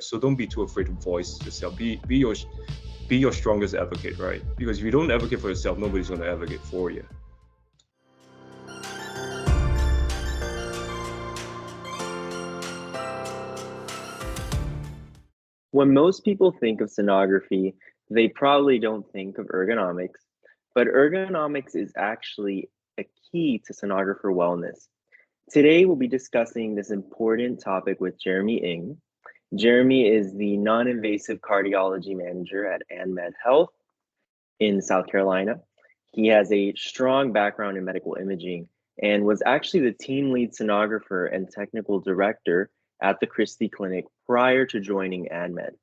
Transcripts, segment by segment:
So don't be too afraid to voice yourself. Be your strongest advocate, right? Because if you don't advocate for yourself, nobody's going to advocate for you. When most people think of sonography, they probably don't think of ergonomics, but ergonomics is actually a key to sonographer wellness. Today, we'll be discussing this important topic with Jeremy Ng. Jeremy is the Non-Invasive Cardiology Manager at AnMed Health in South Carolina. He has a strong background in medical imaging and was actually the team lead sonographer and technical director at the Christie Clinic prior to joining AnMed.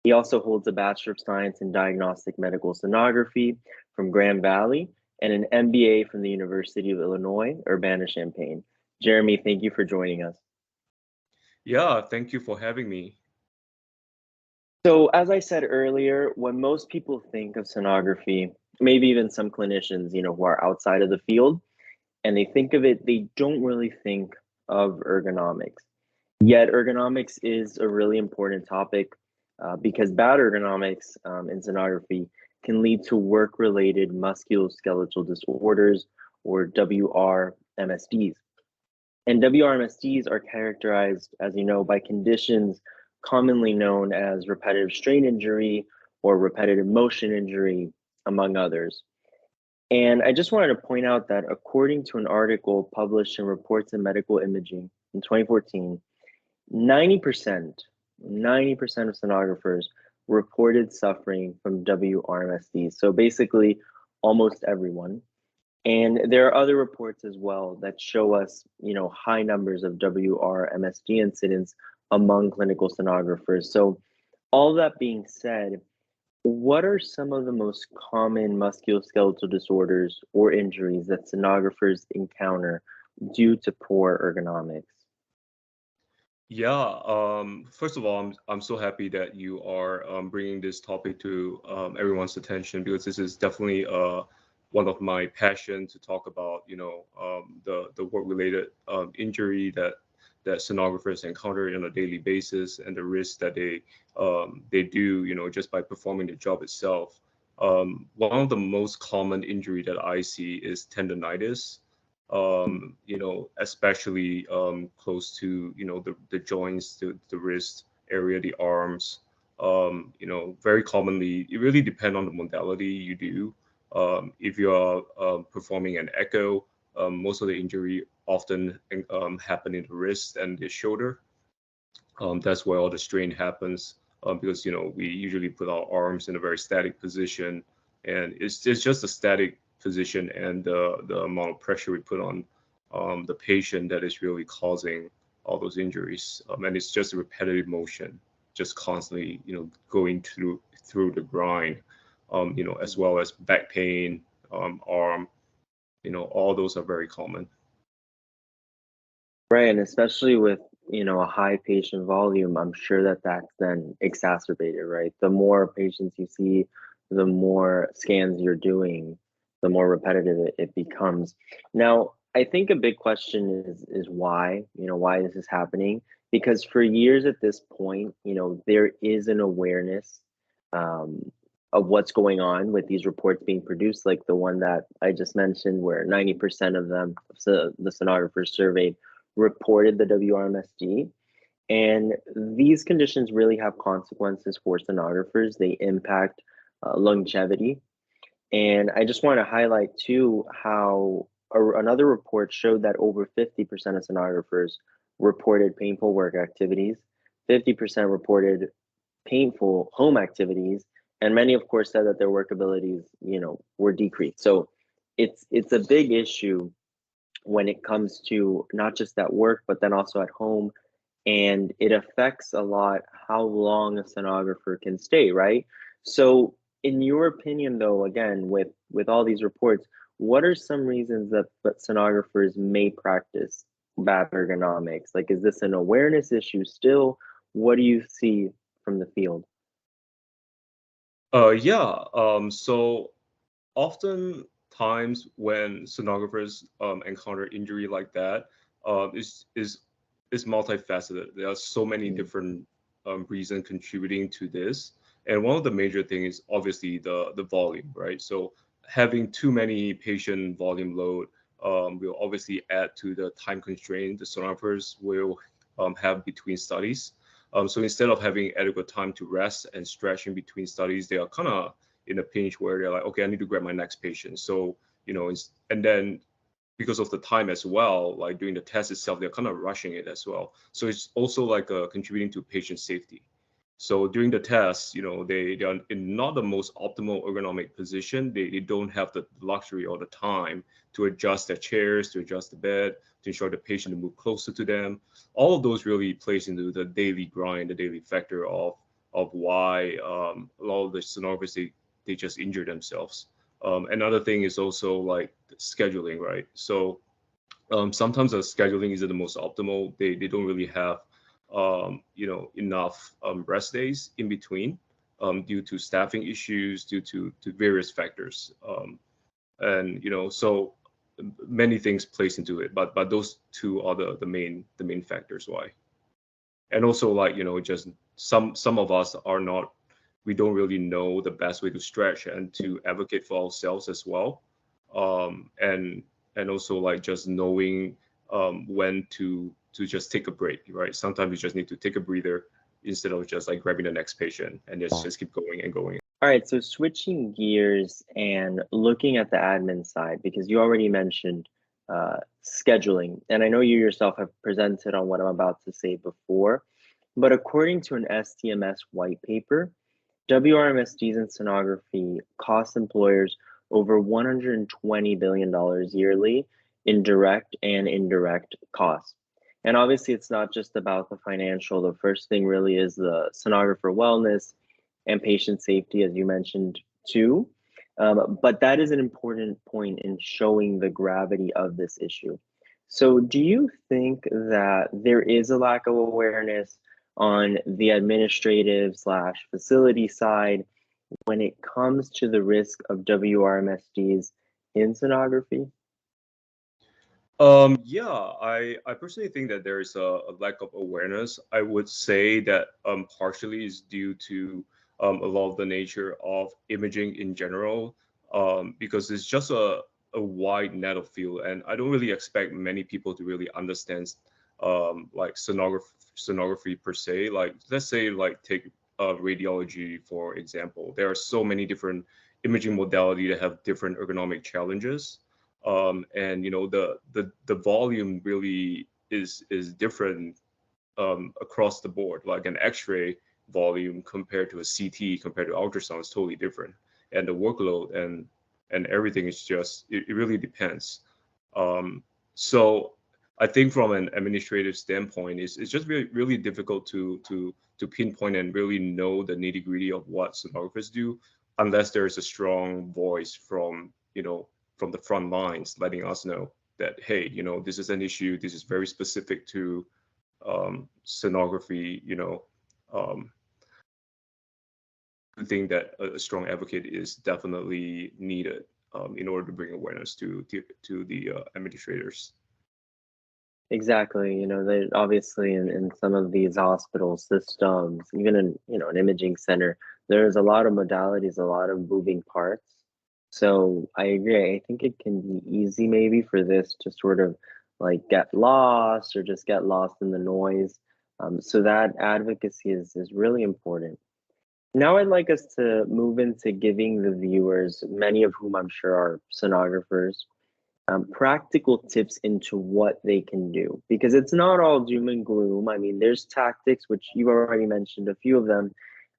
He also holds a Bachelor of Science in Diagnostic Medical Sonography from Grand Valley and an MBA from the University of Illinois, Urbana-Champaign. Jeremy, thank you for joining us. Yeah, thank you for having me. So, as I said earlier, when most people think of sonography, maybe even some clinicians, who are outside of the field, and they think of it, they don't really think of ergonomics. Yet, ergonomics is a really important topic because bad ergonomics in sonography can lead to work-related musculoskeletal disorders or WRMSDs. And WRMSDs are characterized, as you know, by conditions commonly known as repetitive strain injury or repetitive motion injury, among others. And I just wanted to point out that according to an article published in Reports in Medical Imaging in 2014, 90%, 90% of sonographers reported suffering from WRMSDs. So basically, almost everyone. And there are other reports as well that show us, high numbers of WRMSD incidents among clinical sonographers. So all that being said, what are some of the most common musculoskeletal disorders or injuries that sonographers encounter due to poor ergonomics? Yeah, first of all, I'm so happy that you are bringing this topic to everyone's attention, because this is definitely one of my passion to talk about. The work-related injury that sonographers encounter on a daily basis, and the risk that they do, just by performing the job itself. One of the most common injury that I see is tendonitis. Especially close to, the joints, the wrist area, the arms. Very commonly, it really depends on the modality you do. If you are performing an echo, most of the injury often happen in the wrist and the shoulder. That's where all the strain happens, because we usually put our arms in a very static position, and it's just a static position, and the amount of pressure we put on the patient that is really causing all those injuries. And it's just a repetitive motion, just constantly, going through the grind, as well as back pain, arm, all those are very common. Right, and especially with, a high patient volume, I'm sure that that's then exacerbated, right? The more patients you see, the more scans you're doing, the more repetitive it becomes. Now, I think a big question is why, why this is happening. Because for years at this point, there is an awareness um, of what's going on with these reports being produced, like the one that I just mentioned, where 90% of them, so the sonographers surveyed, reported the WRMSD. And these conditions really have consequences for sonographers. They impact longevity. And I just want to highlight too how another report showed that over 50% of sonographers reported painful work activities, 50% reported painful home activities, and many, of course, said that their work abilities, were decreased. So it's a big issue when it comes to not just at work, but then also at home. And it affects a lot how long a sonographer can stay, right? So, in your opinion, though, again, with all these reports, what are some reasons that sonographers may practice bad ergonomics? Like, is this an awareness issue still? What do you see from the field? Yeah. So often times when sonographers encounter injury like that, is multifaceted. There are so many Mm, different reason contributing to this. And one of the major things is obviously the volume, right? So having too many patient volume load will obviously add to the time constraint the sonographers will have between studies. So instead of having adequate time to rest and stretch in between studies, they are kind of in a pinch where they're like, okay, I need to grab my next patient. So, and then because of the time as well, like during the test itself, they're kind of rushing it as well. So it's also like contributing to patient safety. So during the test, they are in not the most optimal ergonomic position. They don't have the luxury or the time to adjust their chairs, to adjust the bed, to ensure the patient to move closer to them. All of those really plays into the daily grind, the daily factor of why a lot of the sonographers they just injure themselves. Another thing is also like scheduling, right? So sometimes the scheduling isn't the most optimal. They don't really have enough rest days in between due to staffing issues, due to various factors, and so many things plays into it. But those two are the main factors why. And also like just some of us are not, we don't really know the best way to stretch and to advocate for ourselves as well, and also like just knowing when to just take a break, right? Sometimes you just need to take a breather instead of just like grabbing the next patient and just keep going and going. All right, so switching gears and looking at the admin side, because you already mentioned scheduling, and I know you yourself have presented on what I'm about to say before, but according to an STMS white paper, WRMSDs in sonography cost employers over $120 billion yearly in direct and indirect costs. And obviously, it's not just about the financial. The first thing really is the sonographer wellness and patient safety, as you mentioned too. But that is an important point in showing the gravity of this issue. So, do you think that there is a lack of awareness on the administrative slash facility side when it comes to the risk of WRMSDs in sonography? Yeah, I personally think that there is a lack of awareness. I would say that partially is due to a lot of the nature of imaging in general, because it's just a wide net of field, and I don't really expect many people to really understand like sonography per se. Like let's say like take radiology for example. There are so many different imaging modality that have different ergonomic challenges, and the volume really is different across the board. Like an X-ray volume compared to a CT compared to ultrasound is totally different, and the workload and everything is just it really depends. So I think from an administrative standpoint, it's just really difficult to pinpoint and really know the nitty gritty of what sonographers do, unless there is a strong voice from the front lines letting us know that hey, this is an issue. This is very specific to sonography. Um, I think that a strong advocate is definitely needed in order to bring awareness to the administrators. Exactly. They obviously in some of these hospital systems, even in, an imaging center, there's a lot of modalities, a lot of moving parts. So I agree. I think it can be easy maybe for this to sort of like get lost or just get lost in the noise. So that advocacy is really important. Now I'd like us to move into giving the viewers, many of whom I'm sure are sonographers, practical tips into what they can do, because it's not all doom and gloom. I mean, there's tactics, which you've already mentioned a few of them,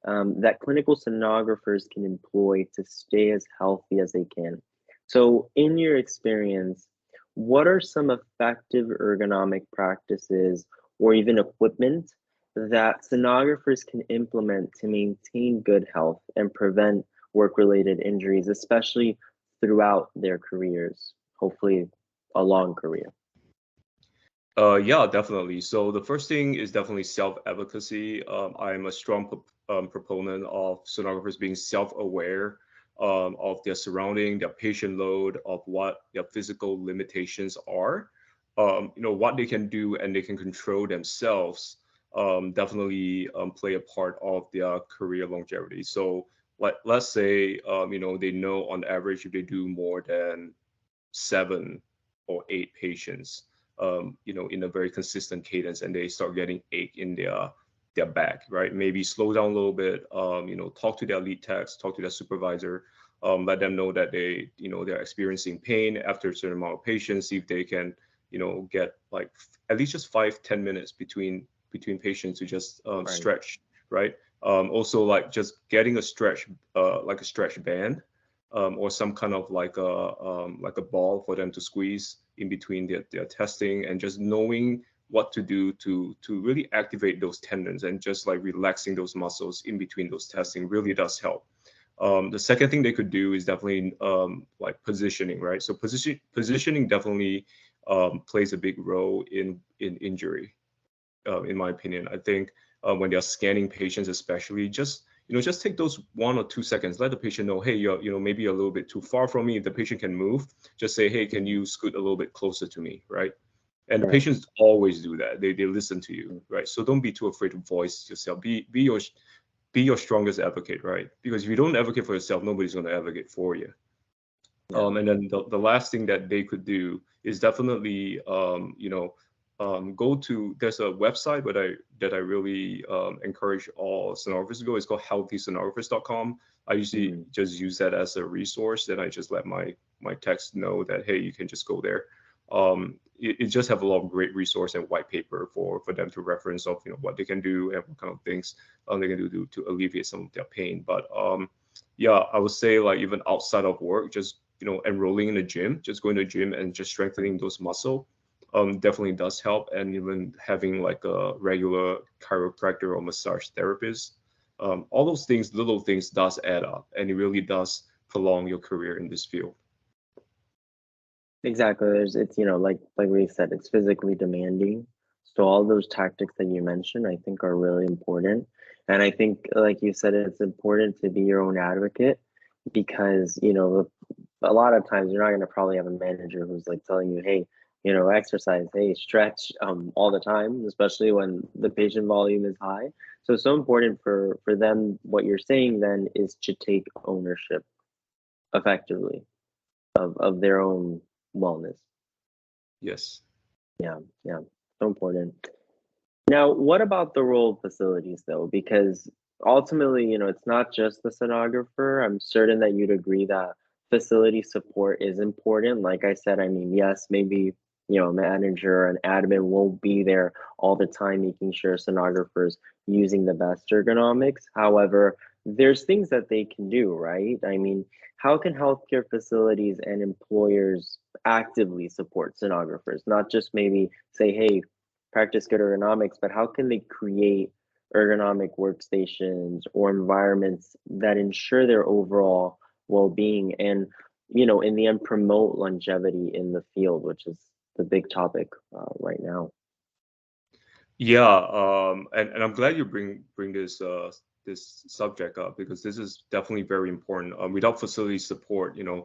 that clinical sonographers can employ to stay as healthy as they can. So, in your experience, what are some effective ergonomic practices or even equipment that sonographers can implement to maintain good health and prevent work related injuries, especially throughout their careers? Hopefully a long career. Yeah, definitely. So the first thing is definitely self-advocacy. I'm a strong proponent of sonographers being self-aware of their surrounding, their patient load, of what their physical limitations are, what they can do, and they can control themselves definitely play a part of their career longevity. So let's say they know on average if they do more than 7 or 8 patients, in a very consistent cadence, and they start getting ache in their back, right? Maybe slow down a little bit, talk to their lead techs, talk to their supervisor, let them know that they're experiencing pain after a certain amount of patients, see if they can, get like at least just 5-10 minutes between patients to just Right. stretch, right? Also, like just getting a stretch, like a stretch band, or some kind of like a ball for them to squeeze in between their testing, and just knowing what to do to really activate those tendons, and just like relaxing those muscles in between those testing really does help. The second thing they could do is definitely like positioning, right? So positioning definitely plays a big role in injury, in my opinion. I think when they're scanning patients, especially, just take those 1 or 2 seconds. Let the patient know, hey, you're maybe a little bit too far from me. If the patient can move, just say, hey, can Mhm. you scoot a little bit closer to me, right? And the Right. patients always do that. They listen to you, right? So don't be too afraid to voice yourself. Be your strongest advocate, right? Because if you don't advocate for yourself, nobody's going to advocate for you. Yeah. And then the last thing that they could do is definitely, there's a website that I really encourage all sonographers to go. It's called healthysonographers.com. I usually Mhm. just use that as a resource. Then I just let my techs know that, hey, you can just go there. It just have a lot of great resource and white paper for them to reference of what they can do and what kind of things they can do to alleviate some of their pain. But yeah, I would say, like, even outside of work, just enrolling in a gym, just going to a gym and just strengthening those muscle, definitely does help. And even having like a regular chiropractor or massage therapist, all those things, little things, does add up, and it really does prolong your career in this field. Exactly. It's like we said, it's physically demanding. So all those tactics that you mentioned, I think, are really important. And I think, like you said, it's important to be your own advocate because, a lot of times you're not going to probably have a manager who's like telling you, hey, exercise, hey, stretch, all the time, especially when the patient volume is high. So it's so important for them. What you're saying then is to take ownership effectively of their own wellness. Yes. Yeah, yeah, so important. Now, what about the role of facilities though? Because ultimately, it's not just the sonographer. I'm certain that you'd agree that facility support is important. Like I said, I mean, yes, maybe, a manager and admin won't be there all the time making sure sonographers using the best ergonomics. However, there's things that they can do, right? I mean, how can healthcare facilities and employers actively support sonographers, not just maybe say, hey, practice good ergonomics, but how can they create ergonomic workstations or environments that ensure their overall well-being and, in the end, promote longevity in the field, which is the big topic right now. Yeah, and I'm glad you bring this subject up, because this is definitely very important. Without facility support, the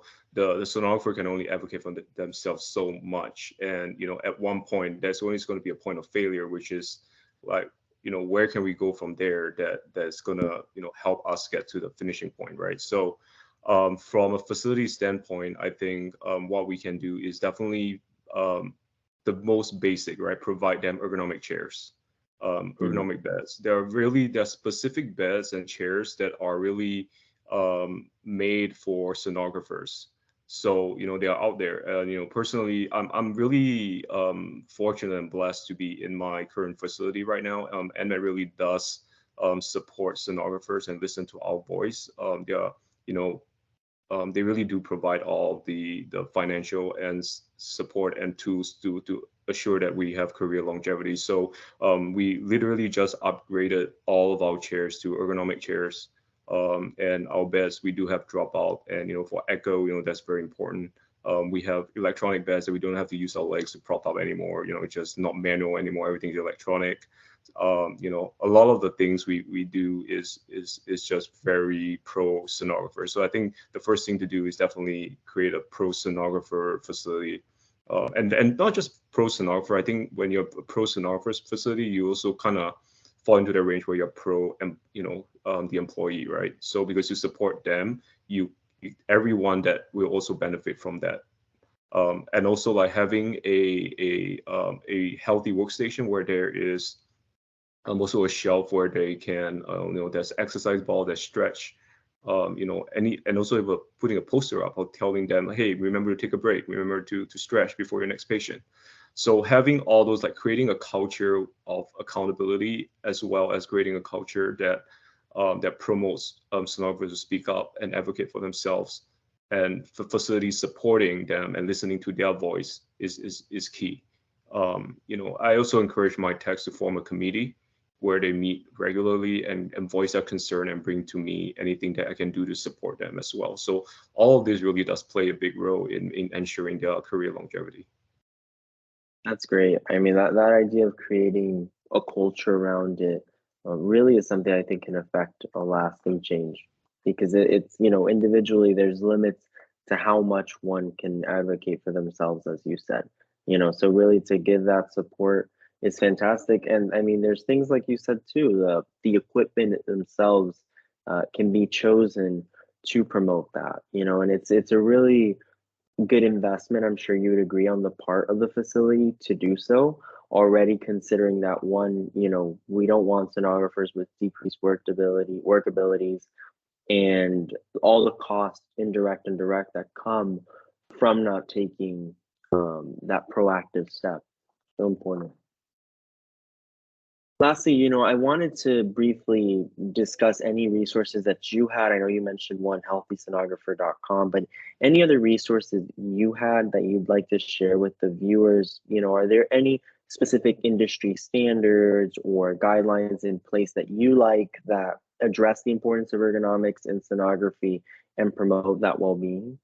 sonographer can only advocate for themselves so much, and at one point there's always going to be a point of failure, which is like, where can we go from there that's gonna help us get to the finishing point, right? So from a facility standpoint, I think what we can do is definitely the most basic, right? Provide them ergonomic chairs, Mhm. ergonomic beds. There are specific beds and chairs that are really made for sonographers. So they are out there. Personally, I'm really fortunate and blessed to be in my current facility right now. And it really does support sonographers and listen to our voice. You know, they really do provide all the financial and support and tools to assure that we have career longevity. So we literally just upgraded all of our chairs to ergonomic chairs, and our beds, we do have dropout, and for echo, that's very important. We have electronic beds that we don't have to use our legs to prop up anymore. It's just not manual anymore. Everything's electronic. A lot of the things we do is just very pro sonographer. So I think the first thing to do is definitely create a pro sonographer facility, and not just pro sonographer. I think when you're a pro sonographer facility, you also kind of fall into the range where you're pro and the employee, right? So because you support them, everyone that will also benefit from that. And also like having a healthy workstation where there is also a shelf where they can there's exercise ball, there's stretch, and also if putting a poster up or telling them, hey, remember to take a break, remember to stretch before your next patient. So having all those, like creating a culture of accountability, as well as creating a culture that promotes sonographers to speak up and advocate for themselves, and for facilities supporting them and listening to their voice is key. I also encourage my techs to form a committee where they meet regularly and voice their concern and bring to me anything that I can do to support them as well. So all of this really does play a big role in ensuring their career longevity. That's great. I mean, that idea of creating a culture around it really is something I think can affect a lasting change, because it's, individually there's limits to how much one can advocate for themselves, as you said. So really to give that support is fantastic. And I mean, there's things like you said too, the equipment themselves can be chosen to promote that, and it's a really good investment. I'm sure you would agree on the part of the facility to do so, already considering that one, we don't want sonographers with decreased work abilities, and all the costs, indirect and direct, that come from not taking that proactive step. So important. Lastly, I wanted to briefly discuss any resources that you had. I know you mentioned one, healthysonographer.com, but any other resources you had that you'd like to share with the viewers? Are there any specific industry standards or guidelines in place that you like that address the importance of ergonomics in sonography and promote that well-being?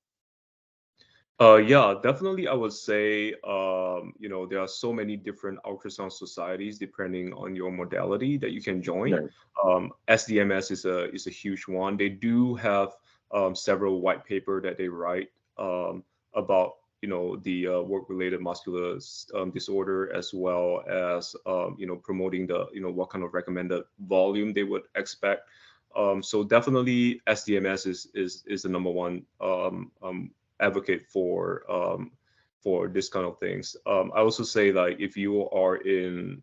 Yeah, definitely. I would say, there are so many different ultrasound societies depending on your modality that you can join. Right. SDMS is a huge one. They do have several white paper that they write about, the work-related muscular disorder, as well as, promoting what kind of recommended volume they would expect. So definitely SDMS is the number one advocate for this kind of things. I also say, like, if you are in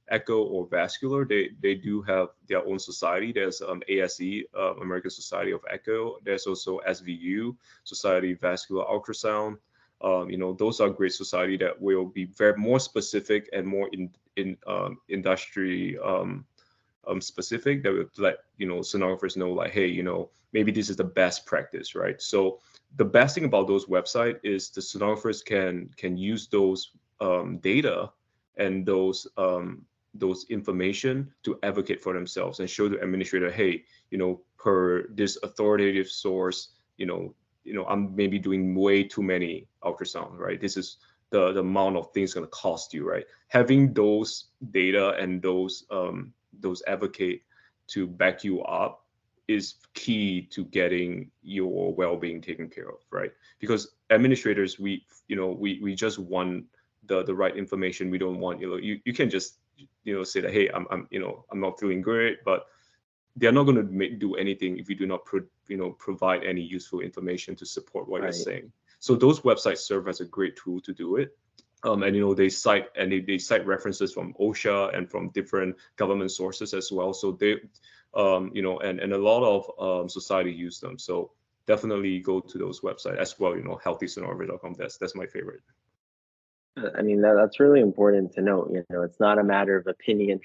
echo or vascular, they do have their own society. There's ASE, American Society of Echo. There's also SVU, Society of Vascular Ultrasound. Those are great society that will be very more specific and more in industry specific, that would let sonographers know, like, hey, maybe this is the best practice, right? So the best thing about those websites is the sonographers can use those data and those information to advocate for themselves and show the administrator, hey, per this authoritative source, I'm maybe doing way too many ultrasound, right? This is the amount of things going to cost you, right? Having those data and those advocate to back you up is key to getting your well-being taken care of, right? Because administrators, we just want the right information. We don't want, you can just say that, hey, I'm not feeling great, but they're not going to do anything if you do not provide any useful information to support what you're Right. saying. So those websites serve as a great tool to do it. And they cite references from OSHA and from different government sources as well. So they, and a lot of society use them. So definitely go to those websites as well. Healthysonographer.com. That's my favorite. I mean, that's really important to note. It's not a matter of opinion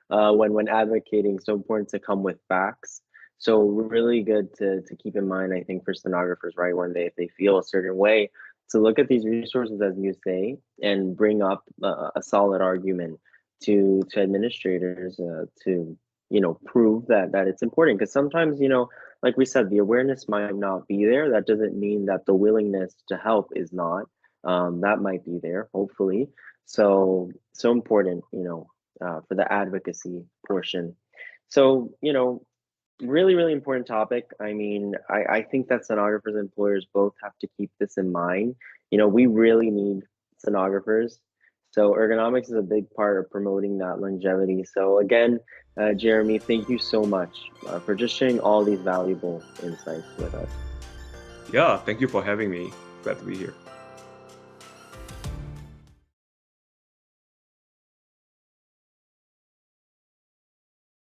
when advocating. So important to come with facts. So really good to keep in mind, I think, for stenographers, right, when they feel a certain way, to look at these resources, as you say, and bring up a solid argument to administrators to prove that it's important. Because sometimes, like we said, the awareness might not be there. That doesn't mean that the willingness to help is not. That might be there, hopefully. So important, for the advocacy portion. So, really, really important topic. I mean, I think that sonographers and employers both have to keep this in mind. We really need sonographers. So ergonomics is a big part of promoting that longevity. So again, Jeremy, thank you so much for just sharing all these valuable insights with us. Yeah, thank you for having me. Glad to be here.